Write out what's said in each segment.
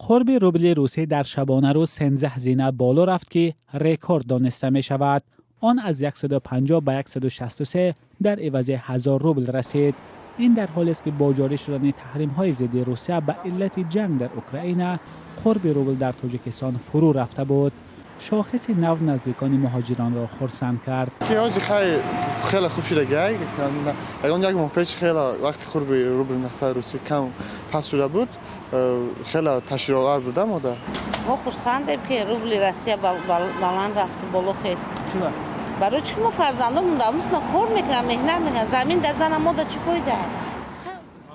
قرب روبل روسی در شبانه روز 13 هزینه بالا رفت که رکورد دانسته می شود. آن از 150 به 163 در عوض 1000 روبل رسید. این در حالی است که با جاری شدن تحریم های ضد روسیه به علت جنگ در اوکراین قرب روبل در تاجیکستان فرو رفته بود. شاخص نو نزدیکان مهاجران را خرسند کرد. خیلی خوب شده گاهی اون یک ماه پیش خیلی وقتی قرب روبل نفسای روسی کم پس شده بود خیلی تشریف‌آور بودم مادر. ما خرسندیم که روبل روسیه بلند رفت بالا خیست. برای چی ما فرزندامون داموسنا کار میکنن مهنت میکنن زمین دزن ما دا چی فایده؟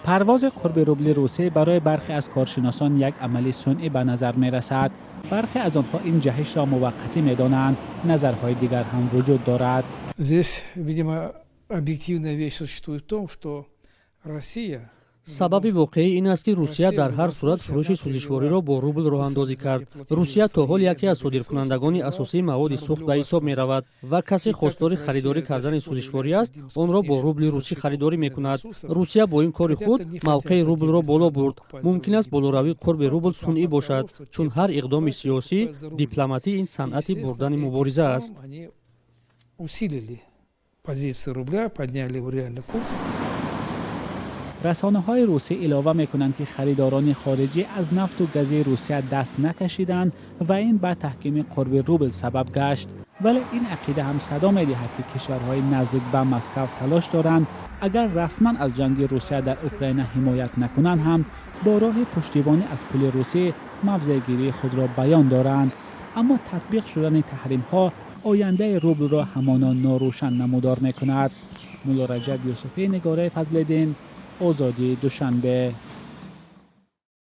پرواز قرب روبل روسی برای برخی از کارشناسان یک عمل صنعی به نظر می رسد. برخی از آنها این جهش را موقتی می دانند. نظرهای دیگر هم وجود دارد. Здесь, видимо, объективная вещь существует в том, что Россия سبب واقعی این است که روسیه در هر صورت فروش سوزشواری را با روبل راه اندازی کرد. روسیه تا حال یکی از صادرکنندگان اساسی مواد سوخت به حساب می رود و کسی خواستار خریداری کردن سوزشواری است آن را با روبل روسی خریداری می کند. روسیه با این کار خود موقع روبل را بالا برد. ممکن است بالوروی قرب روبل صنعی باشد چون هر اقدام سیاسی دیپلماتی این صنعت بردن مبارزه است. رسانه های روسی علاوه می کنند که خریداران خارجی از نفت و گاز روسیه دست نکشیدند و این به تحکیم قرب روبل سبب گشت. ولی این عقیده هم صدا می دهد که کشورهای نزدیک به مسکو تلاش دارند اگر رسما از جنگ روسیه در اوکراین حمایت نکنند هم با راه پشتیبانی از پول روسی موضع گیری خود را بیان دارند. اما تطبیق شدن تحریم ها آینده روبل را همانا ناروشن نمودار می کند. مولا رجب یوسفی، نگاره فضل‌الدین، آزادی دوشنبه.